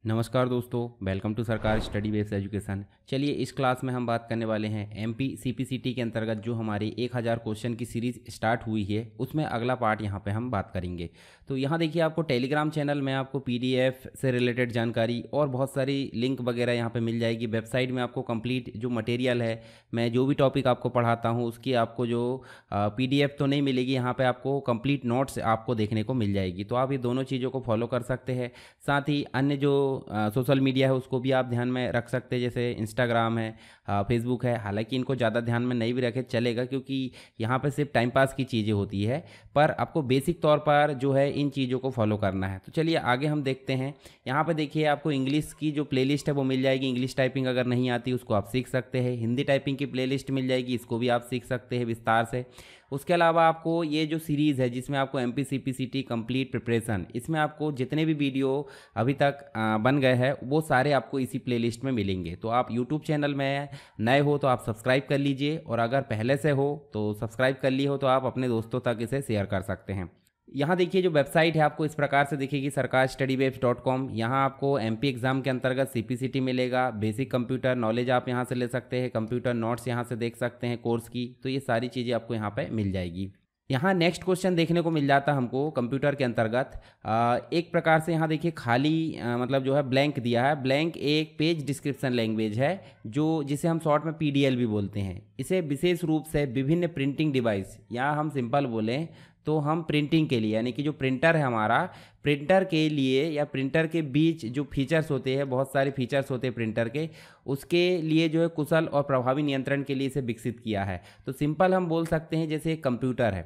नमस्कार दोस्तों, welcome to सरकार स्टडी बेस्ड एजुकेशन। चलिए इस क्लास में हम बात करने वाले हैं एमपी सीपीसीटी के अंतर्गत जो हमारी 1000 क्वेश्चन की सीरीज़ स्टार्ट हुई है उसमें अगला पार्ट यहाँ पे हम बात करेंगे। तो यहाँ देखिए आपको टेलीग्राम चैनल में आपको पीडीएफ से रिलेटेड जानकारी और बहुत सारी लिंक वगैरह यहाँ पे मिल जाएगी। वेबसाइट में आपको कंप्लीट जो मटेरियल है, मैं जो भी टॉपिक आपको पढ़ाता हूँ उसकी आपको जो पीडीएफ तो नहीं मिलेगी, यहाँ पर आपको कंप्लीट नोट्स आपको देखने को मिल जाएगी। तो आप ये दोनों चीज़ों को फॉलो कर सकते हैं। साथ ही अन्य जो सोशल मीडिया है उसको भी आप ध्यान में रख सकते हैं, जैसे इंस्टाग्राम है, फेसबुक है। हालांकि इनको ज़्यादा ध्यान में नहीं भी रखे चलेगा, क्योंकि यहाँ पर सिर्फ टाइम पास की चीज़ें होती है, पर आपको बेसिक तौर पर जो है इन चीज़ों को फॉलो करना है। तो चलिए आगे हम देखते हैं। यहाँ पर देखिए आपको इंग्लिश की जो प्लेलिस्ट है वो मिल जाएगी। इंग्लिश टाइपिंग अगर नहीं आती उसको आप सीख सकते हैं। हिंदी टाइपिंग की प्लेलिस्ट मिल जाएगी, इसको भी आप सीख सकते हैं विस्तार से। उसके अलावा आपको ये जो सीरीज़ है जिसमें आपको एमपी सीपीसीटी कंप्लीट प्रिपरेशन, इसमें आपको जितने भी वीडियो अभी तक बन गए हैं वो सारे आपको इसी प्लेलिस्ट में मिलेंगे। तो आप यूट्यूब चैनल में नए हो तो आप सब्सक्राइब कर लीजिए, और अगर पहले से हो तो सब्सक्राइब कर लिए हो तो आप अपने दोस्तों तक इसे शेयर कर सकते हैं। यहाँ देखिए जो वेबसाइट है आपको इस प्रकार से दिखेगी, सरकार स्टडी वेब .com। यहाँ आपको एमपी एग्ज़ाम के अंतर्गत सीपीसीटी मिलेगा। बेसिक कंप्यूटर नॉलेज आप यहाँ से ले सकते हैं, कंप्यूटर नोट्स यहाँ से देख सकते हैं कोर्स की। तो ये सारी चीज़ें आपको यहाँ पे मिल जाएगी। यहाँ नेक्स्ट क्वेश्चन देखने को मिल जाता है हमको कंप्यूटर के अंतर्गत। एक प्रकार से यहाँ देखिए खाली मतलब जो है ब्लैंक दिया है। ब्लैंक एक पेज डिस्क्रिप्शन लैंग्वेज है जो जिसे हम शॉर्ट में पीडीएल भी बोलते हैं। इसे विशेष रूप से विभिन्न प्रिंटिंग डिवाइस, या हम सिंपल बोलें तो हम प्रिंटिंग के लिए, यानी कि जो प्रिंटर है हमारा, प्रिंटर के लिए या प्रिंटर के बीच जो फीचर्स होते हैं, बहुत सारे फीचर्स होते हैं प्रिंटर के, उसके लिए जो है कुशल और प्रभावी नियंत्रण के लिए इसे विकसित किया है। तो सिंपल हम बोल सकते हैं जैसे एक कंप्यूटर है।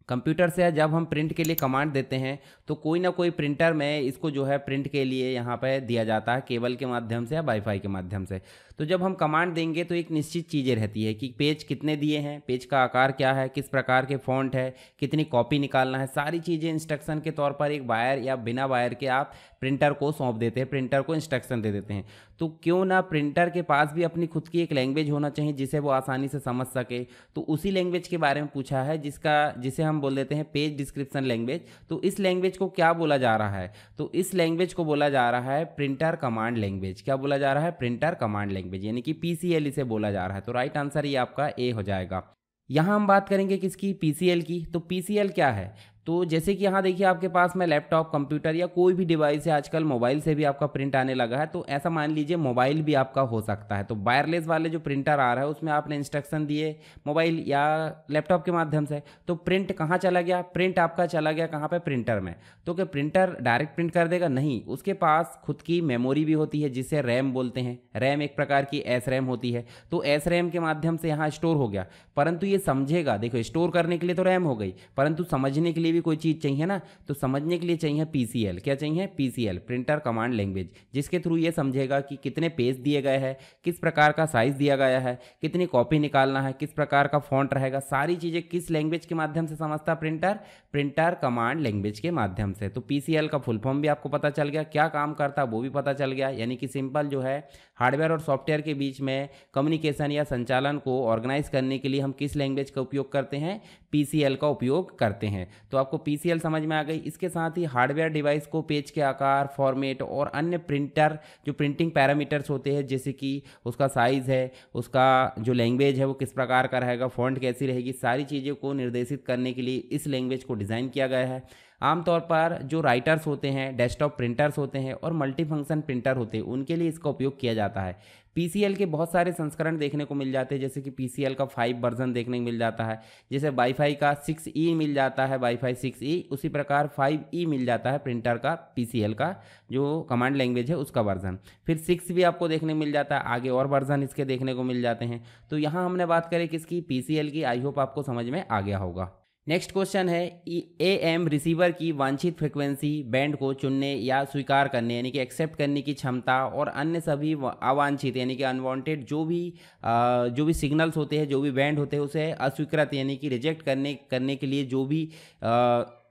कंप्यूटर से जब हम प्रिंट के लिए कमांड देते हैं तो कोई ना कोई प्रिंटर में इसको जो है प्रिंट के लिए यहाँ पे दिया जाता है, केबल के माध्यम से या वाईफाई के माध्यम से। तो जब हम कमांड देंगे तो एक निश्चित चीज़ें रहती है कि पेज कितने दिए हैं, पेज का आकार क्या है, किस प्रकार के फॉन्ट है, कितनी कॉपी निकालना है, सारी चीज़ें इंस्ट्रक्शन के तौर पर एक वायर या बिना वायर के आप प्रिंटर को सौंप देते हैं, प्रिंटर को इंस्ट्रक्शन दे देते हैं। तो क्यों ना प्रिंटर के पास भी अपनी खुद की एक लैंग्वेज होना चाहिए जिसे वो आसानी से समझ सके। तो उसी लैंग्वेज के बारे में पूछा है जिसे हम बोल देते हैं पेज डिस्क्रिप्शन लैंग्वेज। तो इस लैंग्वेज को क्या बोला जा रहा है? तो इस लैंग्वेज को बोला जा रहा है प्रिंटर कमांड लैंग्वेज। क्या बोला जा रहा है? प्रिंटर कमांड लैंग्वेज, यानी कि पीसीएल इसे बोला जा रहा है। तो राइट आंसर ये आपका ए हो जाएगा। यहाँ हम बात करेंगे किसकी? पीसीएल की। तो पीसीएल क्या है? तो जैसे कि यहाँ देखिए आपके पास में लैपटॉप, कंप्यूटर या कोई भी डिवाइस है, आजकल मोबाइल से भी आपका प्रिंट आने लगा है। तो ऐसा मान लीजिए मोबाइल भी आपका हो सकता है। तो वायरलेस वाले जो प्रिंटर आ रहा है उसमें आपने इंस्ट्रक्शन दिए मोबाइल या लैपटॉप के माध्यम से, तो प्रिंट कहाँ चला गया? प्रिंट आपका चला गया कहाँ पे? प्रिंटर में। तो क्या प्रिंटर डायरेक्ट प्रिंट कर देगा? नहीं, उसके पास खुद की मेमोरी भी होती है जिसे रैम बोलते हैं। रैम एक प्रकार की एस रैम होती है। तो एस रैम के माध्यम से यहाँ स्टोर हो गया, परंतु ये समझेगा। देखो स्टोर करने के लिए तो रैम हो गई, परंतु समझने के लिए भी कोई चीज़ चाहिए ना। तो समझने के लिए चाहिए पीसीएल। क्या चाहिए? पीसीएल, प्रिंटर कमांड लैंग्वेज, जिसके थ्रू ये समझेगा कि कितने पेज दिए गए हैं, किस प्रकार का साइज दिया गया है, कितनी कॉपी निकालना है, किस प्रकार का फॉन्ट रहेगा, सारी चीज़ें किस लैंग्वेज के माध्यम से समझता प्रिंटर? प्रिंटर कमांड लैंग्वेज के माध्यम से। तो पीसीएल का फुल फॉर्म भी आपको पता चल गया, क्या काम करता वो भी पता चल गया। यानी कि सिंपल जो है हार्डवेयर और सॉफ्टवेयर के बीच में कम्युनिकेशन या संचालन को ऑर्गेनाइज करने के लिए हम किस लैंग्वेज का उपयोग करते हैं? पीसीएल का उपयोग करते हैं। तो आपको पीसीएल समझ में आ गई। इसके साथ ही हार्डवेयर डिवाइस को पेज के आकार, फॉर्मेट और अन्य प्रिंटर जो प्रिंटिंग पैरामीटर्स होते हैं, जैसे कि उसका साइज़ है, उसका जो लैंग्वेज है वो किस प्रकार का रहेगा, फॉन्ट कैसी रहेगी, सारी चीज़ों को निर्देशित करने के लिए इस लैंग्वेज को डिज़ाइन किया गया है। आमतौर पर जो राइटर्स होते हैं, डेस्कटॉप प्रिंटर्स होते हैं और मल्टीफंक्शन प्रिंटर होते हैं, उनके लिए इसका उपयोग किया जाता है। पीसीएल के बहुत सारे संस्करण देखने को मिल जाते हैं, जैसे कि पीसीएल का 5 वर्जन देखने को मिल जाता है। जैसे वाईफाई का 6E मिल जाता है, वाईफाई 6E, उसी प्रकार 5E मिल जाता है प्रिंटर का, पीसीएल का जो कमांड लैंग्वेज है उसका वर्जन। फिर 6 भी आपको देखने को मिल जाता है, आगे और वर्जन इसके देखने को मिल जाते हैं। तो यहाँ हमने बात करें किसकी? पीसीएल की। आई होप आपको समझ में आ गया होगा। नेक्स्ट क्वेश्चन है एएम रिसीवर की वांछित फ्रिक्वेंसी बैंड को चुनने या स्वीकार करने, यानी कि एक्सेप्ट करने की क्षमता, और अन्य सभी अवांछित यानी कि अनवांटेड जो भी सिग्नल्स होते हैं, जो भी बैंड होते हैं, उसे अस्वीकृत यानी कि रिजेक्ट करने के लिए जो भी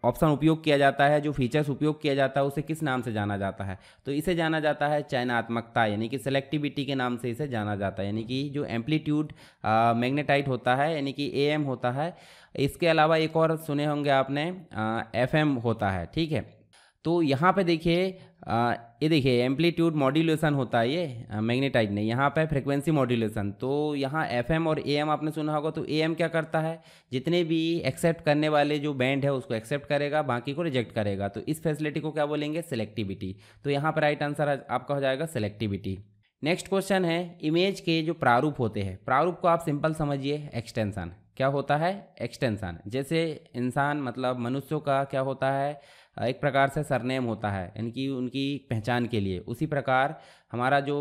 ऑप्शन उपयोग किया जाता है, जो फीचर्स उपयोग किया जाता है, उसे किस नाम से जाना जाता है? तो इसे जाना जाता है चयनात्मकता, यानी कि सेलेक्टिविटी के नाम से इसे जाना जाता है। यानी कि जो एम्पलीट्यूड मैग्नेटाइट होता है, यानी कि एएम होता है। इसके अलावा एक और सुने होंगे आपने, एफएम होता है। ठीक है, तो यहाँ पे देखिए ये देखिए एम्पलीट्यूड मॉड्यूलेशन होता है, ये मैग्नेटाइज नहीं, यहाँ पे फ्रिक्वेंसी मॉड्यूलेशन। तो यहाँ एफएम और एएम आपने सुना होगा। तो एएम क्या करता है, जितने भी एक्सेप्ट करने वाले जो बैंड है उसको एक्सेप्ट करेगा, बाकी को रिजेक्ट करेगा। तो इस फैसिलिटी को क्या बोलेंगे, सेलेक्टिविटी। तो यहाँ पर राइट आंसर आपका हो जाएगा सेलेक्टिविटी। नेक्स्ट क्वेश्चन है, इमेज के जो प्रारूप होते हैं, प्रारूप को आप सिंपल समझिए एक्सटेंशन। क्या होता है, एक्सटेंशन। जैसे इंसान मतलब मनुष्यों का क्या होता है, एक प्रकार से सरनेम होता है, यानी कि उनकी पहचान के लिए। उसी प्रकार हमारा जो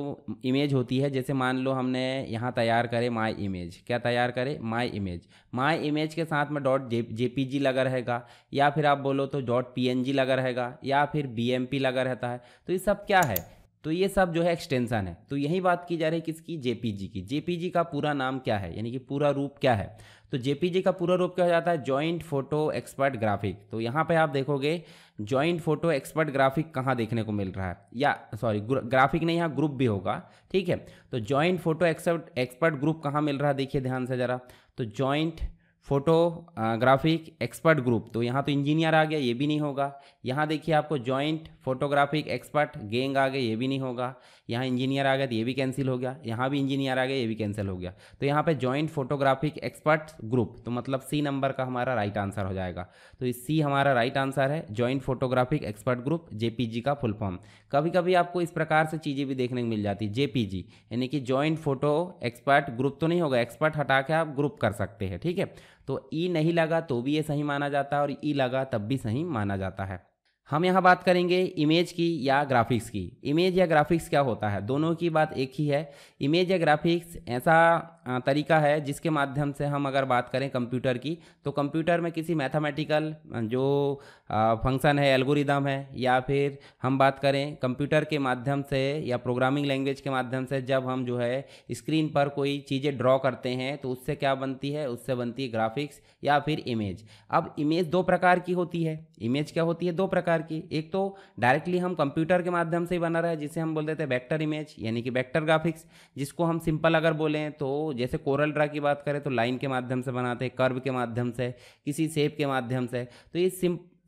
इमेज होती है, जैसे मान लो हमने यहाँ तैयार करे माय इमेज, क्या तैयार करे, माय इमेज। माय इमेज के साथ में डॉट जेपीजी लगा रहेगा, या फिर आप बोलो तो डॉट पीएनजी लगा रहेगा, या फिर बीएमपी लगा रहता है। तो ये सब क्या है, तो ये सब जो है एक्सटेंशन है। तो यही बात की जा रही है किसकी, जेपीजी की। जेपीजी का पूरा नाम क्या है, यानी कि पूरा रूप क्या है। तो जेपीजी का पूरा रूप क्या हो जाता है, जॉइंट फोटो एक्सपर्ट ग्राफिक। तो यहाँ पे आप देखोगे जॉइंट फोटो एक्सपर्ट ग्राफिक कहाँ देखने को मिल रहा है, या सॉरी ग्राफिक नहीं, यहाँ ग्रुप भी होगा, ठीक है। तो जॉइंट फोटो एक्सपर्ट ग्रुप कहाँ मिल रहा है, देखिए ध्यान से ज़रा। तो जॉइंट फोटोग्राफिक एक्सपर्ट ग्रुप, तो यहाँ तो इंजीनियर आ गया, ये भी नहीं होगा। यहाँ देखिए आपको जॉइंट फोटोग्राफिक एक्सपर्ट गैंग आ गए, ये भी नहीं होगा। यहाँ इंजीनियर आ गया तो ये भी कैंसिल हो गया, यहाँ भी इंजीनियर आ गया, ये भी कैंसिल हो गया। तो यहाँ पे जॉइंट फोटोग्राफिक एक्सपर्ट ग्रुप, तो मतलब सी नंबर का हमारा राइट आंसर हो जाएगा। तो इस सी हमारा राइट आंसर है, joint photographic expert group, JPG का फुल फॉर्म। कभी कभी आपको इस प्रकार से चीज़ें भी देखने को मिल जाती है, जेपीजी यानी कि जॉइंट फोटो एक्सपर्ट ग्रुप तो नहीं होगा, एक्सपर्ट हटा के आप ग्रुप कर सकते हैं, ठीक है। तो ई नहीं लगा तो भी ये सही माना जाता है, और ई लगा तब भी सही माना जाता है। हम यहाँ बात करेंगे इमेज की या ग्राफिक्स की। इमेज या ग्राफिक्स क्या होता है, दोनों की बात एक ही है। इमेज या ग्राफिक्स ऐसा तरीका है जिसके माध्यम से हम अगर बात करें कंप्यूटर की, तो कंप्यूटर में किसी मैथमेटिकल जो फंक्शन है, एल्गोरिदम है, या फिर हम बात करें कंप्यूटर के माध्यम से या प्रोग्रामिंग लैंग्वेज के माध्यम से, जब हम जो है स्क्रीन पर कोई चीज़ें ड्रॉ करते हैं तो उससे क्या बनती है, उससे बनती है ग्राफिक्स या फिर इमेज। अब इमेज दो प्रकार की होती है, इमेज क्या होती है, दो प्रकार की। एक तो डायरेक्टली हम कंप्यूटर के माध्यम से ही बना रहा है, जिसे हम बोल देते हैं वेक्टर इमेज यानी कि वेक्टर ग्राफिक्स, जिसको हम सिंपल अगर बोलें तो जैसे कोरल ड्रा की बात करें तो लाइन के माध्यम से बनाते हैं, कर्व के माध्यम से, किसी शेप के माध्यम से। तो ये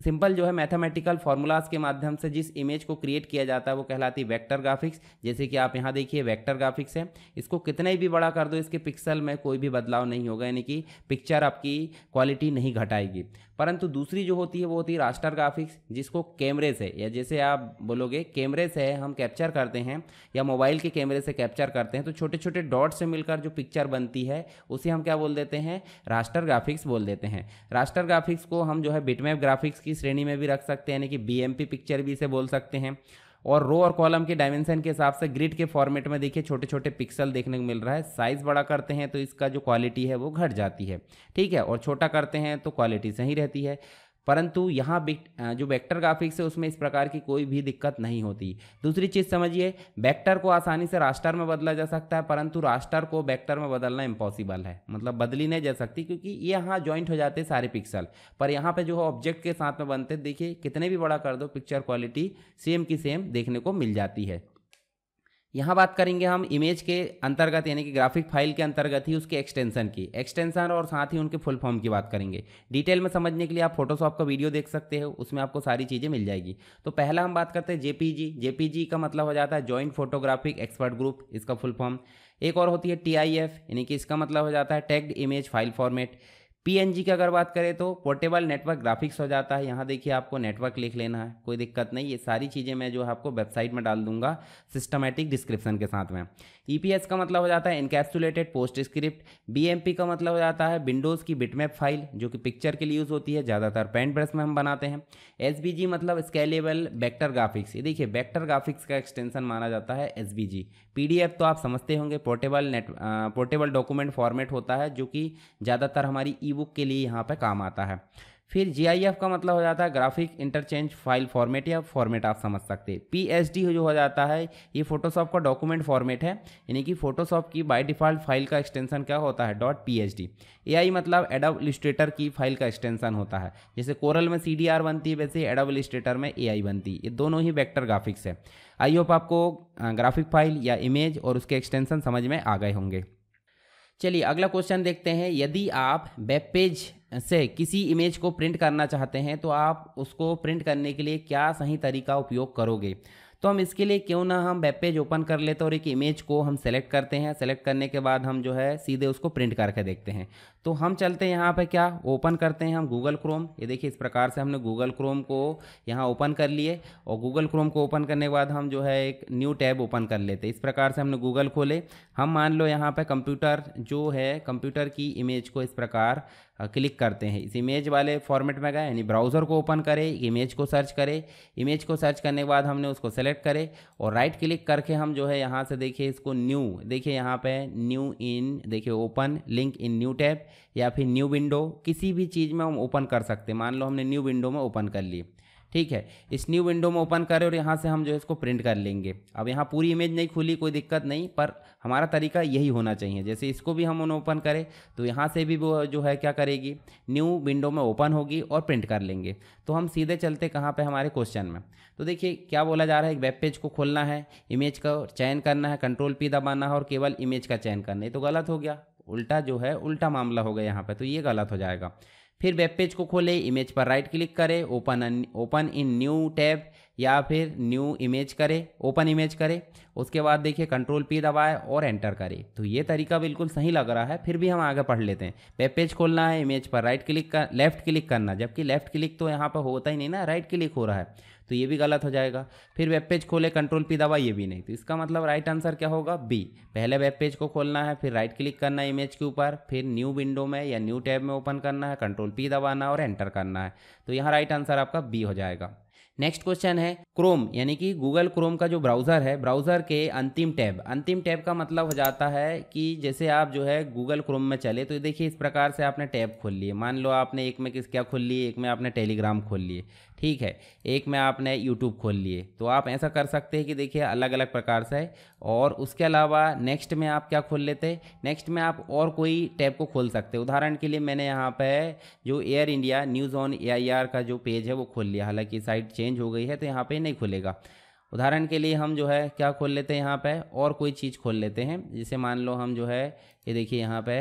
सिंपल जो है मैथमेटिकल फार्मूलाज के माध्यम से जिस इमेज को क्रिएट किया जाता है वो कहलाती है वेक्टर ग्राफिक्स। जैसे कि आप यहाँ देखिए वेक्टर ग्राफिक्स है, इसको कितना भी बड़ा कर दो इसके पिक्सल में कोई भी बदलाव नहीं होगा, यानी कि पिक्चर आपकी क्वालिटी नहीं घटाएगी। परंतु दूसरी जो होती है वो होती है रास्टर ग्राफिक्स, जिसको कैमरे से, या जैसे आप बोलोगे कैमरे से हम कैप्चर करते हैं या मोबाइल के कैमरे से कैप्चर करते हैं, तो छोटे छोटे डॉट से मिलकर जो पिक्चर बनती है उसे हम क्या बोल देते हैं, रास्टर ग्राफिक्स बोल देते हैं। रास्टर ग्राफिक्स को हम जो है बिटमैप ग्राफिक्स की श्रेणी में भी रख सकते हैं, यानी कि बीएमपी पिक्चर भी इसे बोल सकते हैं। और रो और कॉलम के डायमेंशन के हिसाब से ग्रिड के फॉर्मेट में देखिए छोटे छोटे पिक्सल देखने को मिल रहा है। साइज़ बड़ा करते हैं तो इसका जो क्वालिटी है वो घट जाती है, ठीक है, और छोटा करते हैं तो क्वालिटी सही रहती है। परंतु यहाँ जो वेक्टर ग्राफिक्स है उसमें इस प्रकार की कोई भी दिक्कत नहीं होती। दूसरी चीज़ समझिए, वेक्टर को आसानी से रास्टर में बदला जा सकता है, परंतु रास्टर को वेक्टर में बदलना इम्पॉसिबल है, मतलब बदली नहीं जा सकती, क्योंकि ये यहाँ ज्वाइंट हो जाते हैं सारे पिक्सल। पर यहाँ पे जो है ऑब्जेक्ट के साथ में बनते, देखिए कितने भी बड़ा कर दो पिक्चर क्वालिटी सेम की सेम देखने को मिल जाती है। यहाँ बात करेंगे हम इमेज के अंतर्गत यानी कि ग्राफिक फाइल के अंतर्गत ही उसके एक्सटेंशन की, एक्सटेंशन और साथ ही उनके फुल फॉर्म की बात करेंगे। डिटेल में समझने के लिए आप फोटोशॉप का वीडियो देख सकते हो, उसमें आपको सारी चीज़ें मिल जाएगी। तो पहला हम बात करते हैं जेपीजी। जेपीजी का मतलब हो जाता है जॉइंट फोटोग्राफिक एक्सपर्ट ग्रुप, इसका फुल फॉर्म। एक और होती है टीआईएफ, यानी कि इसका मतलब हो जाता है tagged image file format. PNG की अगर बात करें तो पोर्टेबल नेटवर्क ग्राफिक्स हो जाता है। यहाँ देखिए आपको नेटवर्क लिख लेना है, कोई दिक्कत नहीं, ये सारी चीज़ें मैं जो है आपको वेबसाइट में डाल दूंगा सिस्टमैटिक डिस्क्रिप्शन के साथ में। ईपीएस का मतलब हो जाता है इनकैप्सुलेटेड पोस्ट स्क्रिप्ट। बीएमपी का मतलब हो जाता है विंडोज़ की बिटमैप फाइल, जो कि पिक्चर के लिए यूज़ होती है, ज़्यादातर पेंट ब्रश में हम बनाते हैं। एसबीजी मतलब स्केलेबल वेक्टर ग्राफिक्स, ये देखिए वेक्टर ग्राफिक्स का एक्सटेंशन माना जाता है एसबीजी। पीडीएफ तो आप समझते होंगे, पोर्टेबल डॉक्यूमेंट फॉर्मेट होता है, जो कि ज़्यादातर हमारी ई बुक के लिए यहाँ पे काम आता है। फिर जीआईएफ का मतलब हो जाता है ग्राफिक इंटरचेंज फाइल फॉर्मेट, या फॉर्मेट आप समझ सकते हैं। पीएसडी जो हो जाता है ये फोटोशॉप का डॉक्यूमेंट फॉर्मेट है, यानी कि फोटोशॉप की बाय डिफ़ॉल्ट फाइल का एक्सटेंशन क्या होता है, .psd। एआई मतलब एडोब इलस्ट्रेटर की फाइल का एक्सटेंशन होता है, जैसे कोरल में CDR बनती है वैसे एडोब इलस्ट्रेटर में एआई बनती है। ये दोनों ही वेक्टर ग्राफिक्स है। आई होप आपको ग्राफिक फाइल या इमेज और उसके एक्सटेंशन समझ में आ गए होंगे। चलिए अगला क्वेश्चन देखते हैं। यदि आप वेब पेज से किसी इमेज को प्रिंट करना चाहते हैं तो आप उसको प्रिंट करने के लिए क्या सही तरीका उपयोग करोगे। तो हम इसके लिए क्यों ना हम वेब पेज ओपन कर लेते हैं और एक इमेज को हम सेलेक्ट करते हैं। सेलेक्ट करने के बाद हम जो है सीधे उसको प्रिंट करके देखते हैं। तो हम चलते हैं यहाँ पे, क्या ओपन करते हैं हम गूगल क्रोम। ये देखिए इस प्रकार से हमने गूगल क्रोम को यहाँ ओपन कर लिए और गूगल क्रोम को ओपन करने के बाद हम जो है एक न्यू टैब ओपन कर लेते हैं। इस प्रकार से हमने गूगल खोले। हम मान लो यहाँ पे कंप्यूटर जो है, कंप्यूटर की इमेज को इस प्रकार क्लिक करते हैं। इस इमेज वाले फॉर्मेट में गए, यानी ब्राउज़र को ओपन करें, इमेज को सर्च करें। इमेज को सर्च करने के बाद हमने उसको सेलेक्ट करें और राइट क्लिक करके हम जो है यहाँ से देखिए इसको न्यू, देखिए यहाँ पे न्यू इन, देखिए open link in new tab या फिर न्यू विंडो, किसी भी चीज़ में हम ओपन कर सकते हैं। मान लो हमने न्यू विंडो में ओपन कर ली, ठीक है। इस न्यू विंडो में ओपन करें और यहाँ से हम जो है इसको प्रिंट कर लेंगे। अब यहाँ पूरी इमेज नहीं खुली, कोई दिक्कत नहीं, पर हमारा तरीका यही होना चाहिए। जैसे इसको भी हम ओपन करें तो यहाँ से भी वो जो है क्या करेगी, न्यू विंडो में ओपन होगी और प्रिंट कर लेंगे। तो हम सीधे चलते कहाँ पे, हमारे क्वेश्चन में। तो देखिए क्या बोला जा रहा है, एक वेब पेज को खोलना है, इमेज का चयन करना है, Ctrl+P दबाना है और केवल इमेज का चयन करना है। तो गलत हो गया, उल्टा जो है उल्टा मामला हो गया यहाँ पे, तो ये गलत हो जाएगा। फिर वेब पेज को खोले, इमेज पर राइट क्लिक करें, ओपन इन न्यू टैब या फिर न्यू इमेज करें, ओपन इमेज करें। उसके बाद देखिए Ctrl+P दबाए और एंटर करें। तो ये तरीका बिल्कुल सही लग रहा है, फिर भी हम आगे पढ़ लेते हैं। वेब पेज खोलना है, इमेज पर राइट क्लिक कर, लेफ्ट क्लिक करना, जबकि लेफ्ट क्लिक तो यहाँ पर होता ही नहीं ना, राइट क्लिक हो रहा है, तो ये भी गलत हो जाएगा। फिर वेब पेज खोले, Ctrl+P दबाए, ये भी नहीं। तो इसका मतलब राइट आंसर क्या होगा, बी। पहले वेब पेज को खोलना है, फिर राइट क्लिक करना है इमेज के ऊपर, फिर न्यू विंडो में या न्यू टैब में ओपन करना है, Ctrl+P दबाना और एंटर करना है। तो यहाँ राइट आंसर आपका बी हो जाएगा। नेक्स्ट क्वेश्चन है क्रोम, यानी कि गूगल क्रोम का जो ब्राउज़र है, ब्राउज़र के अंतिम टैब। अंतिम टैब का मतलब हो जाता है कि जैसे आप जो है गूगल क्रोम में चले तो देखिए इस प्रकार से आपने टैब खोल लिए। मान लो आपने एक में क्या खोल लिए, एक में आपने टेलीग्राम खोल लिए, ठीक है, एक में आपने यूट्यूब खोल लिए। तो आप ऐसा कर सकते हैं कि देखिए अलग अलग प्रकार से। और उसके अलावा नेक्स्ट में आप क्या खोल लेते, नेक्स्ट में आप और कोई टैब को खोल सकते हैं। उदाहरण के लिए मैंने यहाँ पे जो air India news on AIR का जो पेज है वो खोल लिया। हालांकि साइट चेंज हो गई है तो यहाँ पे नहीं खुलेगा। उदाहरण के लिए हम जो है क्या खोल लेते हैं, यहाँ पे और कोई चीज़ खोल लेते हैं। जैसे मान लो हम जो है ये देखिए यहाँ पे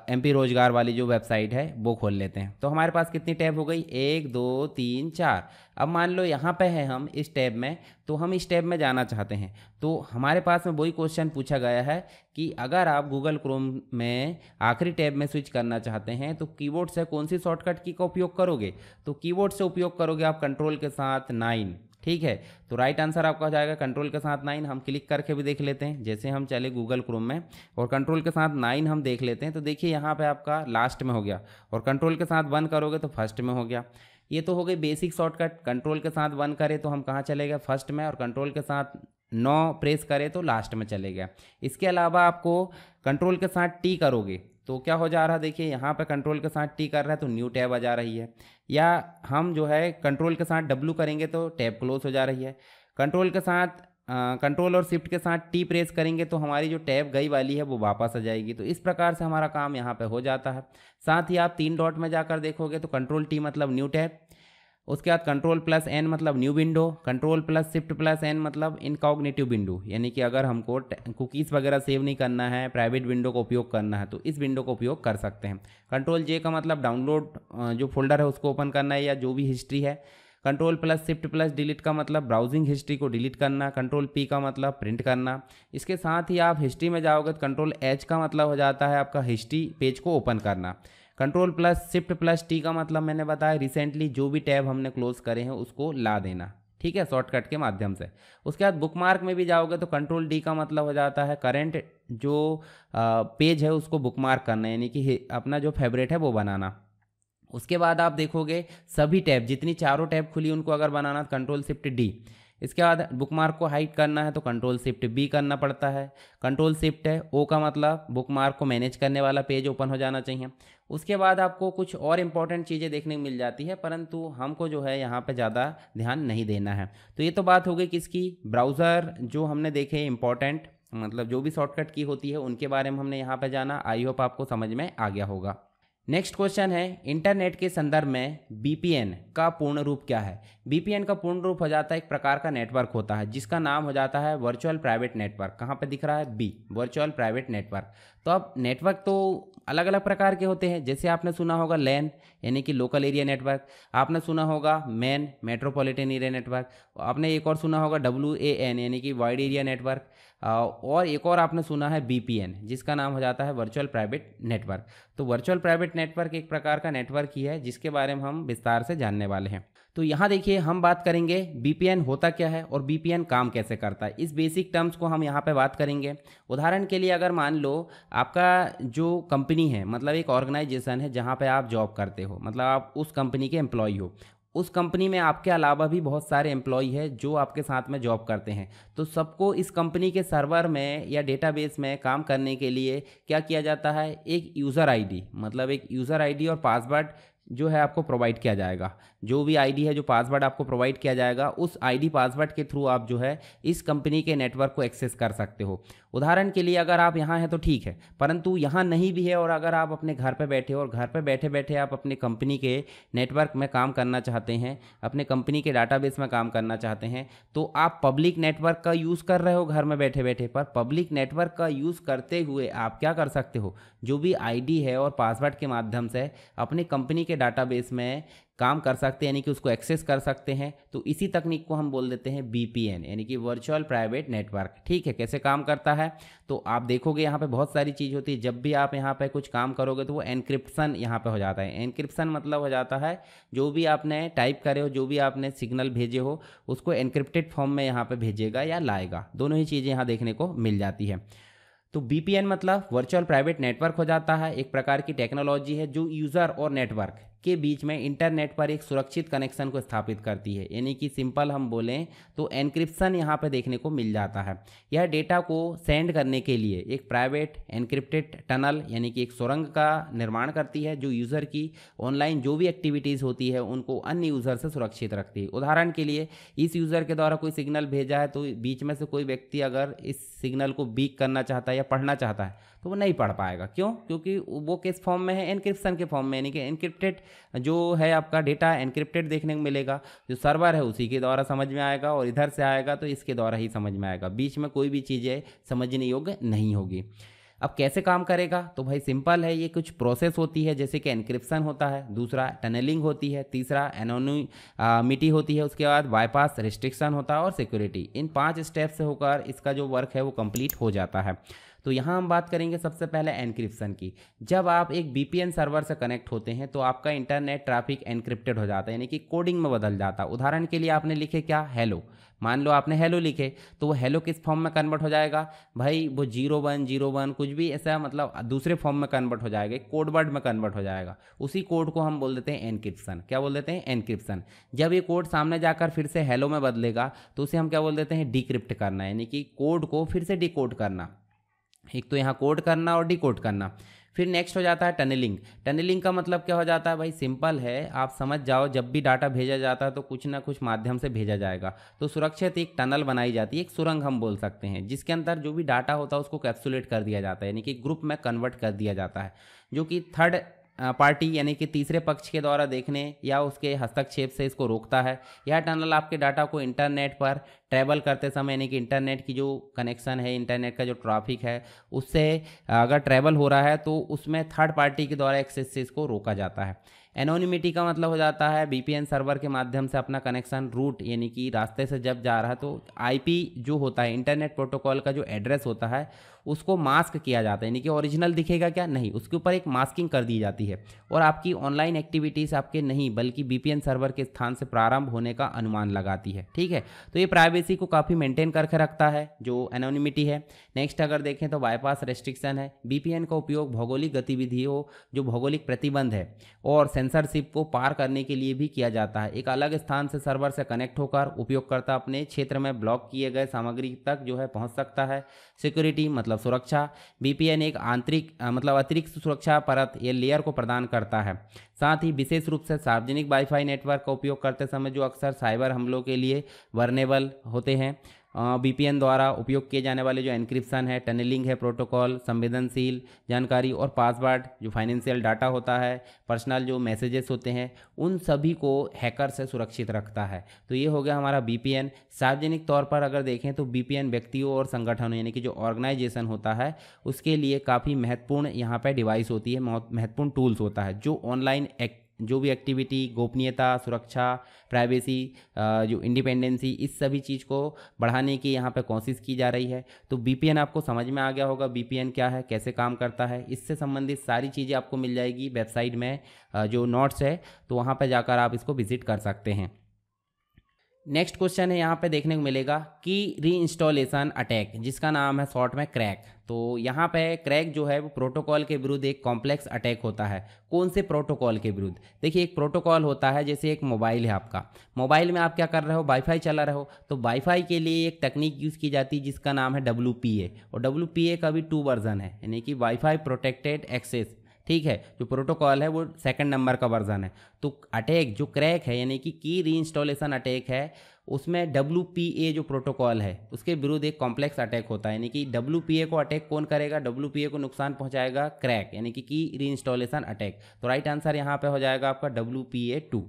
MP रोजगार वाली जो वेबसाइट है वो खोल लेते हैं। तो हमारे पास कितनी टैब हो गई, 1 2 3 4। अब मान लो यहाँ पे है हम इस टैब में, तो हम इस टैब में जाना चाहते हैं। तो हमारे पास में वही क्वेश्चन पूछा गया है कि अगर आप गूगल क्रोम में आखिरी टैब में स्विच करना चाहते हैं तो कीबोर्ड से कौन सी शॉर्टकट की का उपयोग करोगे। तो कीबोर्ड से उपयोग करोगे आप कंट्रोल के साथ 9, ठीक है। तो राइट आंसर आपका हो जाएगा कंट्रोल के साथ 9। हम क्लिक करके भी देख लेते हैं, जैसे हम चले गूगल क्रोम में और कंट्रोल के साथ 9 हम देख लेते हैं। तो देखिए यहाँ पे आपका लास्ट में हो गया और कंट्रोल के साथ 1 करोगे तो फर्स्ट में हो गया। ये तो हो गई बेसिक शॉर्टकट। कंट्रोल के साथ 1 करें तो हम कहाँ चले गए, फर्स्ट में, और कंट्रोल के साथ 9 प्रेस करें तो लास्ट में चले गया। इसके अलावा आपको कंट्रोल के साथ T करोगे तो क्या हो जा रहा है, देखिए यहाँ पे कंट्रोल के साथ T कर रहा है तो न्यू टैब आ जा रही है। या हम जो है कंट्रोल के साथ W करेंगे तो टैब क्लोज हो जा रही है। कंट्रोल के साथ कंट्रोल और शिफ्ट के साथ T प्रेस करेंगे तो हमारी जो टैब गई वाली है वो वापस आ जाएगी। तो इस प्रकार से हमारा काम यहाँ पे हो जाता है। साथ ही आप 3 डॉट में जाकर देखोगे तो Ctrl+T मतलब न्यू टैब, उसके बाद Ctrl+N मतलब न्यू विंडो, Ctrl+Shift+N मतलब इनकॉग्निटिव विंडो, यानी कि अगर हमको कुकीज़ वगैरह सेव नहीं करना है, प्राइवेट विंडो का उपयोग करना है तो इस विंडो का उपयोग कर सकते हैं। Ctrl+J का मतलब डाउनलोड जो फोल्डर है उसको ओपन करना है या जो भी हिस्ट्री है। Ctrl+Shift+Delete का मतलब ब्राउजिंग हिस्ट्री को डिलीट करना। Ctrl+P का मतलब प्रिंट करना। इसके साथ ही आप हिस्ट्री में जाओगे तो Ctrl+H का मतलब हो जाता है आपका हिस्ट्री पेज को ओपन करना। Ctrl+Shift+T का मतलब मैंने बताया रिसेंटली जो भी टैब हमने क्लोज करे हैं उसको ला देना, ठीक है, शॉर्टकट के माध्यम से। उसके बाद बुकमार्क में भी जाओगे तो Ctrl+D का मतलब हो जाता है करंट जो पेज है उसको बुकमार्क करना, यानी कि अपना जो फेवरेट है वो बनाना। उसके बाद आप देखोगे सभी टैब, जितनी चारों टैब खुली उनको अगर बनाना तो Ctrl+Shift+D। इसके बाद बुकमार्क को हाइड करना है तो Ctrl+Shift+B करना पड़ता है। Ctrl+Shift+O का मतलब बुकमार्क को मैनेज करने वाला पेज ओपन हो जाना चाहिए। उसके बाद आपको कुछ और इम्पॉर्टेंट चीज़ें देखने को मिल जाती है, परंतु हमको जो है यहाँ पे ज़्यादा ध्यान नहीं देना है। तो ये तो बात हो गई किसकी, ब्राउज़र जो हमने देखे इम्पॉर्टेंट, मतलब जो भी शॉर्टकट की होती है उनके बारे में हमने यहाँ पे जाना। आई होप आपको समझ में आ गया होगा। नेक्स्ट क्वेश्चन है, इंटरनेट के संदर्भ में बीपीएन का पूर्ण रूप क्या है। बीपीएन का पूर्ण रूप हो जाता है एक प्रकार का नेटवर्क होता है जिसका नाम हो जाता है वर्चुअल प्राइवेट नेटवर्क। कहाँ पे दिख रहा है, बी, वर्चुअल प्राइवेट नेटवर्क। तो अब नेटवर्क तो अलग अलग प्रकार के होते हैं, जैसे आपने सुना होगा लैन यानी कि लोकल एरिया नेटवर्क, आपने सुना होगा मैन मेट्रोपॉलिटन एरिया नेटवर्क, आपने एक और सुना होगा WAN यानी कि वाइड एरिया नेटवर्क, और एक और आपने सुना है बीपीएन जिसका नाम हो जाता है वर्चुअल प्राइवेट नेटवर्क। तो वर्चुअल प्राइवेट नेटवर्क एक प्रकार का नेटवर्क ही है जिसके बारे में हम विस्तार से जानने वाले हैं। तो यहाँ देखिए हम बात करेंगे बीपीएन होता क्या है और बीपीएन काम कैसे करता है, इस बेसिक टर्म्स को हम यहाँ पे बात करेंगे। उदाहरण के लिए अगर मान लो आपका जो कंपनी है, मतलब एक ऑर्गेनाइजेशन है जहाँ पे आप जॉब करते हो, मतलब आप उस कंपनी के एम्प्लॉय हो, उस कंपनी में आपके अलावा भी बहुत सारे एम्प्लॉय हैं जो आपके साथ में जॉब करते हैं। तो सबको इस कंपनी के सर्वर में या डेटाबेस में काम करने के लिए क्या किया जाता है, एक यूज़र आईडी, मतलब एक यूज़र आईडी और पासवर्ड जो है आपको प्रोवाइड किया जाएगा। जो भी आईडी है, जो पासवर्ड आपको प्रोवाइड किया जाएगा, उस आईडी पासवर्ड के थ्रू आप जो है इस कंपनी के नेटवर्क को एक्सेस कर सकते हो। उदाहरण के लिए अगर आप यहाँ हैं तो ठीक है, परंतु यहाँ नहीं भी है और अगर आप अपने घर पे बैठे हो और घर पे बैठे बैठे आप अपने कंपनी के नेटवर्क में काम करना चाहते हैं, अपने कंपनी के डाटाबेस में काम करना चाहते हैं, तो आप पब्लिक नेटवर्क का यूज़ कर रहे हो घर में बैठे बैठे। पर पब्लिक नेटवर्क का यूज़ करते हुए आप क्या कर सकते हो, जो भी आईडी है और पासवर्ड के माध्यम से अपने कंपनी के डाटाबेस में काम कर सकते हैं, यानी कि उसको एक्सेस कर सकते हैं। तो इसी तकनीक को हम बोल देते हैं बीपीएन यानी कि वर्चुअल प्राइवेट नेटवर्क। ठीक है, कैसे काम करता है तो आप देखोगे यहाँ पे बहुत सारी चीज़ होती है। जब भी आप यहाँ पे कुछ काम करोगे तो वो एनक्रिप्शन यहाँ पे हो जाता है। एनक्रिप्शन मतलब हो जाता है जो भी आपने टाइप करे हो, जो भी आपने सिग्नल भेजे हो, उसको एनक्रिप्टेड फॉर्म में यहाँ पे भेजेगा या लाएगा। दोनों ही चीज़ें यहाँ देखने को मिल जाती है। तो बीपीएन मतलब वर्चुअल प्राइवेट नेटवर्क हो जाता है, एक प्रकार की टेक्नोलॉजी है जो यूज़र और नेटवर्क के बीच में इंटरनेट पर एक सुरक्षित कनेक्शन को स्थापित करती है। यानी कि सिंपल हम बोलें तो एनक्रिप्शन यहाँ पे देखने को मिल जाता है। यह डेटा को सेंड करने के लिए एक प्राइवेट एनक्रिप्टेड टनल यानी कि एक सुरंग का निर्माण करती है जो यूज़र की ऑनलाइन जो भी एक्टिविटीज़ होती है उनको अन्य यूज़र से सुरक्षित रखती है। उदाहरण के लिए इस यूज़र के द्वारा कोई सिग्नल भेजा है तो बीच में से कोई व्यक्ति अगर इस सिग्नल को बीक करना चाहता है या पढ़ना चाहता है तो वो नहीं पढ़ पाएगा। क्यों? क्योंकि वो किस फॉर्म में है, एनक्रिप्शन के फॉर्म में, यानी कि एनक्रिप्टेड जो है आपका डेटा एनक्रिप्टेड देखने को मिलेगा। जो सर्वर है उसी के द्वारा समझ में आएगा और इधर से आएगा तो इसके द्वारा ही समझ में आएगा। बीच में कोई भी चीज़ें समझने योग्य नहीं होगी। अब कैसे काम करेगा तो भाई सिंपल है, ये कुछ प्रोसेस होती है जैसे कि एनक्रिप्शन होता है, दूसरा टनलिंग होती है, तीसरा एनोनिमिटी होती है, उसके बाद बाईपास रिस्ट्रिक्शन होता है और सिक्योरिटी। इन 5 स्टेप से होकर इसका जो वर्क है वो कंप्लीट हो जाता है। तो यहाँ हम बात करेंगे सबसे पहले एनक्रिप्शन की। जब आप एक बीपीएन सर्वर से कनेक्ट होते हैं तो आपका इंटरनेट ट्रैफिक एनक्रिप्टेड हो जाता है, यानी कि कोडिंग में बदल जाता है। उदाहरण के लिए आपने लिखे क्या, हेलो, मान लो आपने हेलो लिखे तो वो हेलो किस फॉर्म में कन्वर्ट हो जाएगा भाई, वो 0101 कुछ भी ऐसा मतलब दूसरे फॉर्म में कन्वर्ट हो जाएगा, कोड वर्ड में कन्वर्ट हो जाएगा। उसी कोड को हम बोल देते हैं एनक्रिप्शन। क्या बोल देते हैं? एनक्रिप्शन। जब ये कोड सामने जाकर फिर से हेलो में बदलेगा तो उसे हम क्या बोल देते हैं? डिक्रिप्ट करना, यानी कि कोड को फिर से डिकोड करना। एक तो यहाँ कोड करना और डिकोड करना। फिर नेक्स्ट हो जाता है टनलिंग। टनलिंग का मतलब क्या हो जाता है भाई, सिंपल है, आप समझ जाओ, जब भी डाटा भेजा जाता है तो कुछ ना कुछ माध्यम से भेजा जाएगा। तो सुरक्षित एक टनल बनाई जाती है, एक सुरंग हम बोल सकते हैं, जिसके अंदर जो भी डाटा होता है उसको कैप्सुलेट कर दिया जाता है, यानी कि ग्रुप में कन्वर्ट कर दिया जाता है, जो कि थर्ड पार्टी यानी कि तीसरे पक्ष के द्वारा देखने या उसके हस्तक्षेप से इसको रोकता है। यह टनल आपके डाटा को इंटरनेट पर ट्रैवल करते समय, यानी कि इंटरनेट की जो कनेक्शन है, इंटरनेट का जो ट्रैफिक है, उससे अगर ट्रैवल हो रहा है तो उसमें थर्ड पार्टी के द्वारा एक्सेस से इसको रोका जाता है। एनोनिमिटी का मतलब हो जाता है बीपीएन सर्वर के माध्यम से अपना कनेक्शन रूट, यानी कि रास्ते से जब जा रहा है तो आईपी जो होता है, इंटरनेट प्रोटोकॉल का जो एड्रेस होता है, उसको मास्क किया जाता है, यानी कि ओरिजिनल दिखेगा क्या, नहीं, उसके ऊपर एक मास्किंग कर दी जाती है और आपकी ऑनलाइन एक्टिविटीज़ आपके नहीं बल्कि बीपीएन सर्वर के स्थान से प्रारंभ होने का अनुमान लगाती है। ठीक है, तो ये प्राइवेसी को काफ़ी मेंटेन करके रखता है जो एनोनिमिटी है। नेक्स्ट अगर देखें तो बाईपास रेस्ट्रिक्शन है। बीपीएन का उपयोग भौगोलिक गतिविधियों, जो भौगोलिक प्रतिबंध है और सेंसरशिप को पार करने के लिए भी किया जाता है। एक अलग स्थान से सर्वर से कनेक्ट होकर उपयोगकर्ता अपने क्षेत्र में ब्लॉक किए गए सामग्री तक जो है पहुंच सकता है। सिक्योरिटी मतलब सुरक्षा। बीपीएन एक आंतरिक मतलब अतिरिक्त सुरक्षा परत या लेयर को प्रदान करता है। साथ ही विशेष रूप से सार्वजनिक वाईफाई नेटवर्क का उपयोग करते समय जो अक्सर साइबर हमलों के लिए वर्नेबल होते हैं। VPN द्वारा उपयोग किए जाने वाले जो एन्क्रिप्शन है, टनलिंग है, प्रोटोकॉल, संवेदनशील जानकारी और पासवर्ड, जो फाइनेंशियल डाटा होता है, पर्सनल जो मैसेजेस होते हैं, उन सभी को हैकर से सुरक्षित रखता है। तो ये हो गया हमारा VPN। सार्वजनिक तौर पर अगर देखें तो VPN व्यक्तियों और संगठनों यानी कि जो ऑर्गेनाइजेशन होता है उसके लिए काफ़ी महत्वपूर्ण यहाँ पर डिवाइस होती है, महत्वपूर्ण टूल्स होता है जो ऑनलाइन जो भी एक्टिविटी, गोपनीयता, सुरक्षा, प्राइवेसी, जो इंडिपेंडेंसी, इस सभी चीज़ को बढ़ाने की यहाँ पे कोशिश की जा रही है। तो VPN आपको समझ में आ गया होगा VPN क्या है, कैसे काम करता है। इससे संबंधित सारी चीज़ें आपको मिल जाएगी वेबसाइट में, जो नोट्स है तो वहाँ पे जाकर आप इसको विजिट कर सकते हैं। नेक्स्ट क्वेश्चन है यहाँ पे देखने को मिलेगा कि रीइंस्टॉलेशन अटैक, जिसका नाम है शॉर्ट में क्रैक। तो यहाँ पे क्रैक जो है वो प्रोटोकॉल के विरुद्ध एक कॉम्प्लेक्स अटैक होता है। कौन से प्रोटोकॉल के विरुद्ध? देखिए, एक प्रोटोकॉल होता है, जैसे एक मोबाइल है आपका, मोबाइल में आप क्या कर रहे हो, वाईफाई चला रहे हो, तो वाईफाई के लिए एक तकनीक यूज़ की जाती है जिसका नाम है WPA। और WPA का भी 2 वर्जन है, यानी कि वाईफाई प्रोटेक्टेड एक्सेस, ठीक है। जो प्रोटोकॉल है वो 2nd नंबर का वर्जन है। तो अटैक जो क्रैक है यानी कि की रीइंस्टॉलेशन अटैक है, उसमें WPA जो प्रोटोकॉल है उसके विरुद्ध एक कॉम्प्लेक्स अटैक होता है। यानी कि WPA को अटैक कौन करेगा? WPA को नुकसान पहुंचाएगा क्रैक, यानी कि की रीइंस्टॉलेशन अटैक। तो राइट आंसर यहाँ पे हो जाएगा आपका WPA2।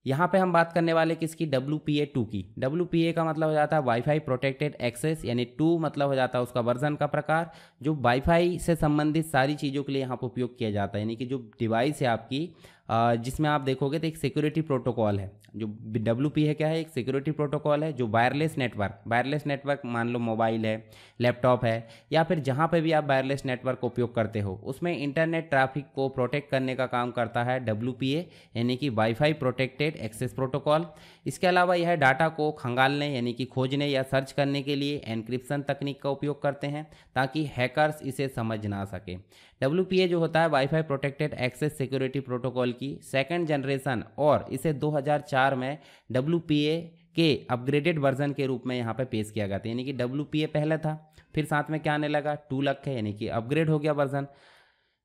यहाँ पे हम बात करने वाले किसकी? WPA2 की। WPA का मतलब हो जाता है वाईफाई प्रोटेक्टेड एक्सेस, यानी 2 मतलब हो जाता है उसका वर्जन का प्रकार, जो वाईफाई से संबंधित सारी चीज़ों के लिए यहाँ पर उपयोग किया जाता है। यानी कि जो डिवाइस है आपकी, जिसमें आप देखोगे तो एक सिक्योरिटी प्रोटोकॉल है। जो WPA क्या है? एक सिक्योरिटी प्रोटोकॉल है जो वायरलेस नेटवर्क मान लो मोबाइल है, लैपटॉप है, या फिर जहाँ पे भी आप वायरलेस नेटवर्क का उपयोग करते हो उसमें इंटरनेट ट्रैफिक को प्रोटेक्ट करने का काम करता है WPA, यानी कि वाईफाई प्रोटेक्टेड एक्सेस प्रोटोकॉल। इसके अलावा यह डाटा को खंगालने यानी कि खोजने या सर्च करने के लिए एन्क्रिप्शन तकनीक का उपयोग करते हैं ताकि हैकर्स इसे समझ ना सके। WPA जो होता है WiFi protected access security protocol की 2nd जनरेशन, और इसे 2004 में WPA के अपग्रेडेड वर्जन के रूप में यहाँ पे पेश किया गया था। यानी कि WPA पहले था, फिर साथ में क्या आने लगा, 2 लख है, यानी कि अपग्रेड हो गया वर्जन।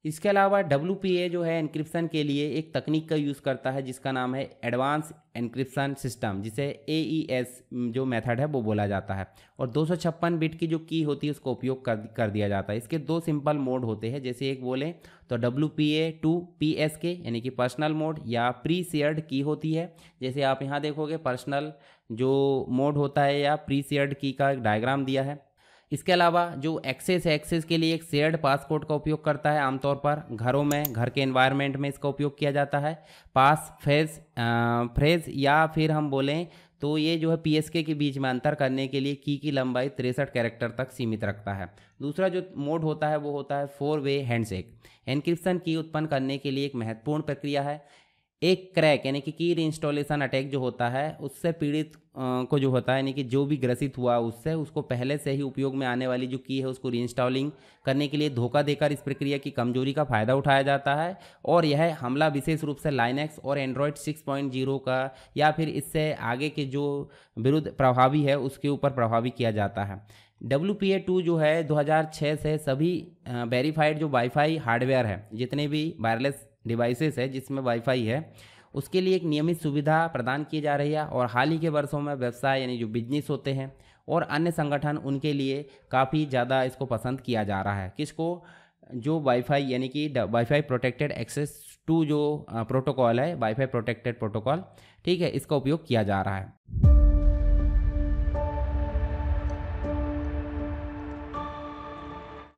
इसके अलावा WPA जो है एन्क्रिप्शन के लिए एक तकनीक का यूज़ करता है जिसका नाम है एडवांस एन्क्रिप्शन सिस्टम, जिसे AES जो मेथड है वो बोला जाता है। और 256 बिट की जो की होती है उसको उपयोग कर दिया जाता है। इसके 2 सिंपल मोड होते हैं, जैसे एक बोलें तो WPA2 PSK यानी कि पर्सनल मोड, या प्री शेयर्ड की होती है। जैसे आप यहाँ देखोगे पर्सनल जो मोड होता है या प्री शेयर्ड की का एक डायग्राम दिया है। इसके अलावा जो एक्सेस है, एक्सेस के लिए एक शेयर्ड पासकोड का उपयोग करता है। आमतौर पर घरों में, घर के एनवायरनमेंट में इसका उपयोग किया जाता है। पास फ्रेज या फिर हम बोलें तो ये जो है PSK के बीच में अंतर करने के लिए की लंबाई 63 कैरेक्टर तक सीमित रखता है। दूसरा जो मोड होता है वो होता है 4-वे हैंडशेक। एन्क्रिप्शन की उत्पन्न करने के लिए एक महत्वपूर्ण प्रक्रिया है। एक क्रैक यानी कि की रीइंस्टॉलेशन अटैक जो होता है उससे पीड़ित को जो होता है यानी कि जो भी ग्रसित हुआ उसको पहले से ही उपयोग में आने वाली जो की है उसको रीइंस्टॉलिंग करने के लिए धोखा देकर इस प्रक्रिया की कमजोरी का फ़ायदा उठाया जाता है। और यह हमला विशेष रूप से लाइनेक्स और एंड्रॉयड 6.0 का या फिर इससे आगे के जो विरुद्ध प्रभावी है उसके ऊपर प्रभावी किया जाता है। WPA2 जो है 2006 से सभी वेरीफाइड जो वाईफाई हार्डवेयर है, जितने भी वायरलेस डिवाइसेस है जिसमें वाईफाई है, उसके लिए एक नियमित सुविधा प्रदान की जा रही है। और हाल ही के वर्षों में व्यवसाय यानी जो बिजनेस होते हैं और अन्य संगठन, उनके लिए काफ़ी ज़्यादा इसको पसंद किया जा रहा है। किसको? जो वाईफाई यानी कि वाईफाई प्रोटेक्टेड एक्सेस 2 जो प्रोटोकॉल है, वाईफाई प्रोटेक्टेड प्रोटोकॉल, ठीक है, इसका उपयोग किया जा रहा है।